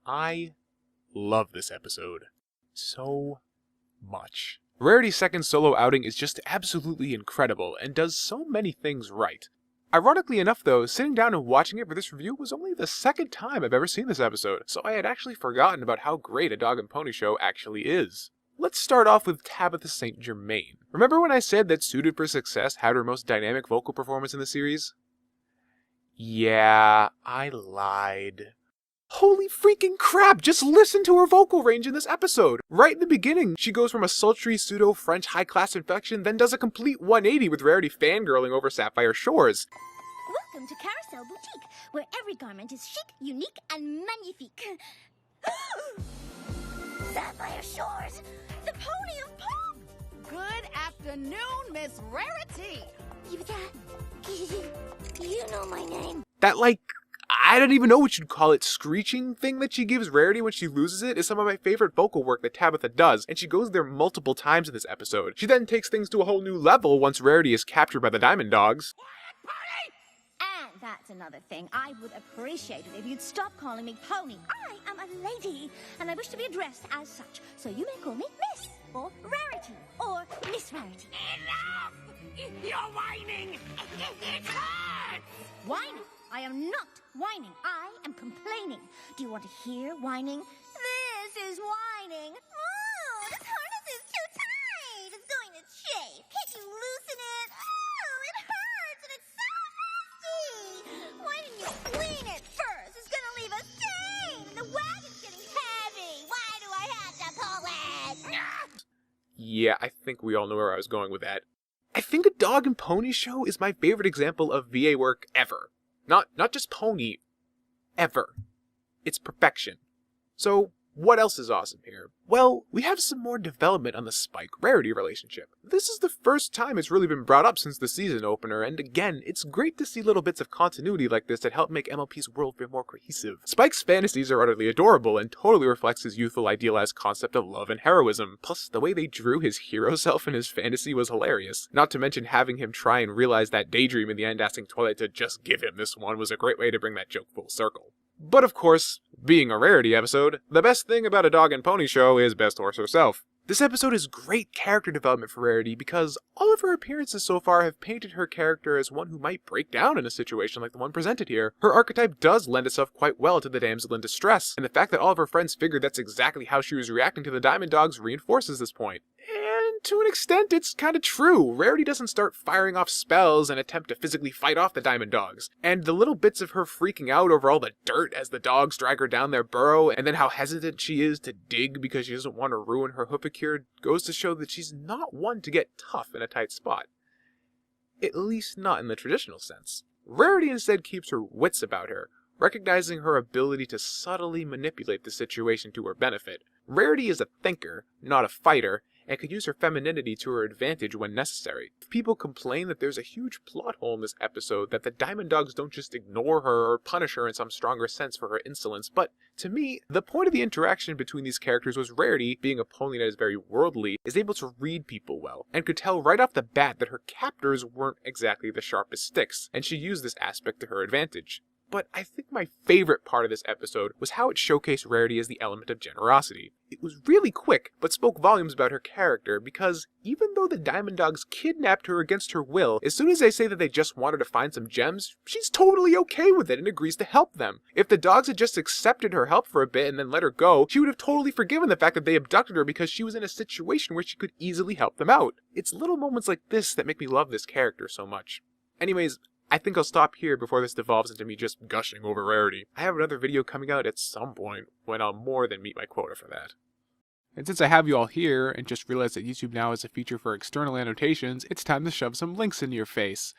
I love this episode so much. Rarity's second solo outing is just absolutely incredible and does so many things right. Ironically enough though, sitting down and watching it for this review was only the second time I've ever seen this episode, so I had actually forgotten about how great a dog and pony show actually is. Let's start off with Tabitha St. Germain. Remember when I said that Suited for Success had her most dynamic vocal performance in the series? Yeah, I lied. Holy freaking crap, just listen to her vocal range in this episode! Right in the beginning, she goes from a sultry pseudo-French high-class inflection, then does a complete 180 with Rarity fangirling over Sapphire Shores. Welcome to Carousel Boutique, where every garment is chic, unique, and magnifique. Sapphire Shores, the pony of pop! Good afternoon, Miss Rarity! You know my name. That, I don't even know what you'd call it, screeching thing that she gives Rarity when she loses it is some of my favorite vocal work that Tabitha does, and she goes there multiple times in this episode. She then takes things to a whole new level once Rarity is captured by the Diamond Dogs. And that's another thing. I would appreciate it if you'd stop calling me Pony. I am a lady, and I wish to be addressed as such. So you may call me Miss, or Rarity, or Miss Rarity. Enough! You're whining! It hurts! Whining? I am not whining. I am complaining. Do you want to hear whining? This is whining. Oh, this harness is too tight. It's going to chafe. Can't you loosen it? Oh, it hurts and it's so nasty. Why didn't you clean it first? It's going to leave a stain. The wagon's getting heavy. Why do I have to pull it? Yeah, I think we all know where I was going with that. I think a dog and pony show is my favorite example of VA work ever. Not just pony, ever. It's perfection. So, what else is awesome here? Well, we have some more development on the Spike-Rarity relationship. This is the first time it's really been brought up since the season opener, and again, it's great to see little bits of continuity like this that help make MLP's world feel more cohesive. Spike's fantasies are utterly adorable and totally reflects his youthful idealized concept of love and heroism. Plus, the way they drew his hero self in his fantasy was hilarious. Not to mention having him try and realize that daydream in the end, asking Twilight to just give him this one was a great way to bring that joke full circle. But of course, being a Rarity episode, the best thing about a dog and pony show is Best Horse herself. This episode is great character development for Rarity because all of her appearances so far have painted her character as one who might break down in a situation like the one presented here. Her archetype does lend itself quite well to the damsel in distress, and the fact that all of her friends figured that's exactly how she was reacting to the Diamond Dogs reinforces this point. And to an extent, it's kinda true. Rarity doesn't start firing off spells and attempt to physically fight off the Diamond Dogs. And the little bits of her freaking out over all the dirt as the dogs drag her down their burrow, and then how hesitant she is to dig because she doesn't want to ruin her hoofacure, goes to show that she's not one to get tough in a tight spot. At least not in the traditional sense. Rarity instead keeps her wits about her, recognizing her ability to subtly manipulate the situation to her benefit. Rarity is a thinker, not a fighter, and could use her femininity to her advantage when necessary. People complain that there's a huge plot hole in this episode, that the Diamond Dogs don't just ignore her or punish her in some stronger sense for her insolence, but to me, the point of the interaction between these characters was Rarity, being a pony that is very worldly, is able to read people well, and could tell right off the bat that her captors weren't exactly the sharpest sticks, and she used this aspect to her advantage. But I think my favorite part of this episode was how it showcased Rarity as the element of generosity. It was really quick, but spoke volumes about her character, because even though the Diamond Dogs kidnapped her against her will, as soon as they say that they just wanted to find some gems, she's totally okay with it and agrees to help them. If the dogs had just accepted her help for a bit and then let her go, she would have totally forgiven the fact that they abducted her because she was in a situation where she could easily help them out. It's little moments like this that make me love this character so much. Anyways, I think I'll stop here before this devolves into me just gushing over Rarity. I have another video coming out at some point when I'll more than meet my quota for that. And since I have you all here and just realized that YouTube now has a feature for external annotations, it's time to shove some links into your face.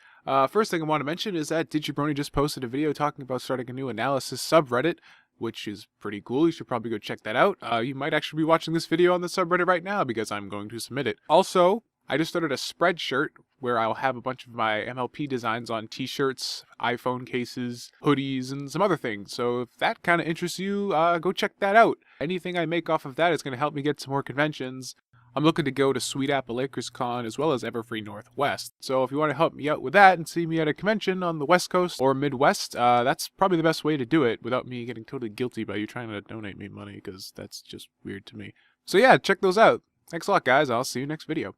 First thing I want to mention is that Digibrony just posted a video talking about starting a new analysis subreddit, which is pretty cool. You should probably go check that out. You might actually be watching this video on the subreddit right now because I'm going to submit it. Also, I just started a Spreadshirt where I'll have a bunch of my MLP designs on t-shirts, iPhone cases, hoodies, and some other things. So if that kind of interests you, go check that out. Anything I make off of that is going to help me get some more conventions. I'm looking to go to Sweet Apple Acres Con as well as Everfree Northwest. So if you want to help me out with that and see me at a convention on the West Coast or Midwest, that's probably the best way to do it without me getting totally guilty by you trying to donate me money, because that's just weird to me. So yeah, check those out. Thanks a lot, guys. I'll see you next video.